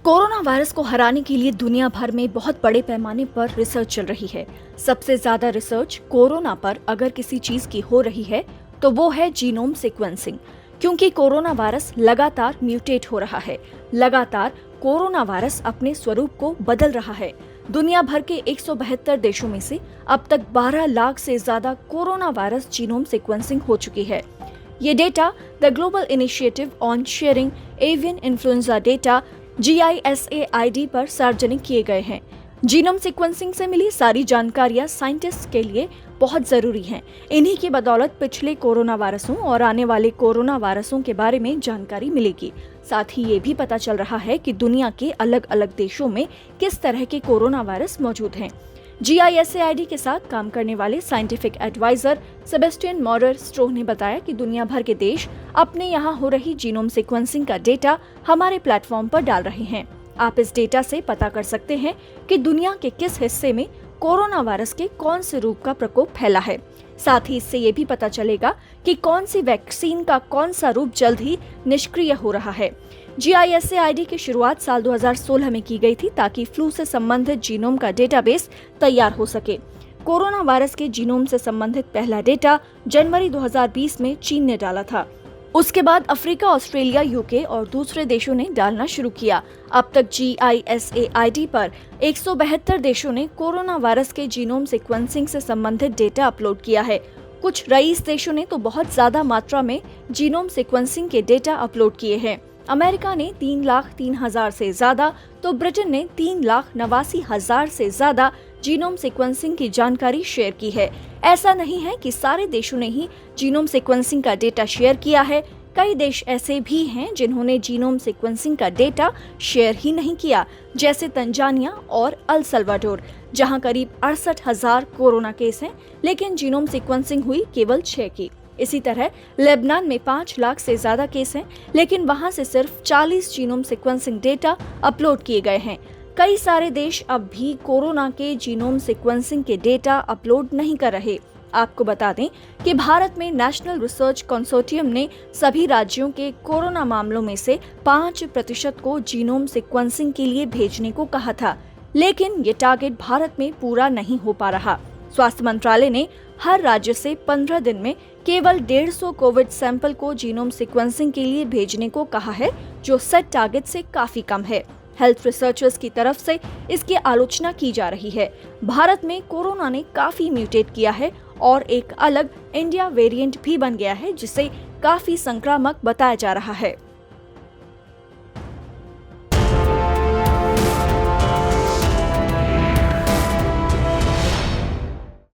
Corona virus को हराने के लिए दुनिया भर में बहुत बड़े पैमाने पर रिसर्च चल रही है। सबसे ज्यादा रिसर्च कोरोना पर अगर किसी चीज की हो रही है तो वो है जीनोम सीक्वेंसिंग, क्योंकि कोरोना वायरस लगातार म्यूटेट हो रहा है। लगातार कोरोना वायरस अपने स्वरूप को बदल रहा है। दुनिया भर के 172 देशों में से अब तक 12 लाख से ज्यादा कोरोना वायरस जीनोम सीक्वेंसिंग हो चुकी है। ये data the global initiative on sharing avian influenza data GISAID पर सार्वजनिक किए गए हैं। जीनोम सीक्वेंसिंग से मिली सारी जानकारियां साइंटिस्ट के लिए बहुत जरूरी हैं। इन्हीं की बदौलत पिछले कोरोना वायरसों और आने वाले कोरोना वायरसों के बारे में जानकारी मिलेगी। साथ ही ये भी पता चल रहा है कि दुनिया के अलग अलग देशों में किस तरह के कोरोना वायरस मौजूद हैं। GISAID के साथ काम करने वाले साइंटिफिक एडवाइजर सेबेस्टियन मॉरर स्ट्रो ने बताया कि दुनिया भर के देश अपने यहाँ हो रही जीनोम सीक्वेंसिंग का डेटा हमारे प्लेटफॉर्म पर डाल रहे हैं। आप इस डेटा से पता कर सकते हैं कि दुनिया के किस हिस्से में कोरोना वायरस के कौन से रूप का प्रकोप फैला है। साथ ही इससे ये भी पता चलेगा कि कौन सी वैक्सीन का कौन सा रूप जल्द ही निष्क्रिय हो रहा है। GISAID की शुरुआत साल 2016 में की गई थी ताकि फ्लू से संबंधित जीनोम का डेटाबेस तैयार हो सके। कोरोना वायरस के जीनोम से संबंधित पहला डेटा जनवरी 2020 में चीन ने डाला था। उसके बाद अफ्रीका, ऑस्ट्रेलिया, UK और दूसरे देशों ने डालना शुरू किया। अब तक GISAID पर 172 देशों ने कोरोना वायरस के जीनोम सीक्वेंसिंग से संबंधित डेटा अपलोड किया है। कुछ रईस देशों ने तो बहुत ज्यादा मात्रा में जीनोम सीक्वेंसिंग के डेटा अपलोड किए हैं। अमेरिका ने 3,03,000 से ज्यादा तो ब्रिटेन ने 3,89,000 से ज्यादा जीनोम सीक्वेंसिंग की जानकारी शेयर की है। ऐसा नहीं है कि सारे देशों ने ही जीनोम सीक्वेंसिंग का डेटा शेयर किया है। कई देश ऐसे भी हैं जिन्होंने जीनोम सीक्वेंसिंग का डेटा शेयर ही नहीं किया, जैसे तंजानिया और अल सल्वाडोर, जहां करीब 68,000 कोरोना केस हैं, लेकिन जीनोम सीक्वेंसिंग हुई केवल 6 की। इसी तरह लेबनान में 5 लाख से ज्यादा केस हैं, लेकिन वहां से सिर्फ 40 जीनोम सीक्वेंसिंग डेटा अपलोड किए गए हैं। कई सारे देश अब भी कोरोना के जीनोम सीक्वेंसिंग के डेटा अपलोड नहीं कर रहे। आपको बता दें कि भारत में नेशनल रिसर्च कंसोर्टियम ने सभी राज्यों के कोरोना मामलों में से 5% को जीनोम सीक्वेंसिंग के लिए भेजने को कहा था, लेकिन ये टारगेट भारत में पूरा नहीं हो पा रहा। स्वास्थ्य मंत्रालय ने हर राज्य से 15 दिन में केवल 150 कोविड सैंपल को जीनोम सीक्वेंसिंग के लिए भेजने को कहा है, जो सेट टारगेट से काफी कम है। हेल्थ रिसर्चर्स की तरफ से इसकी आलोचना की जा रही है। भारत में कोरोना ने काफी म्यूटेट किया है और एक अलग इंडिया वेरिएंट भी बन गया है, जिसे काफी संक्रामक बताया जा रहा है।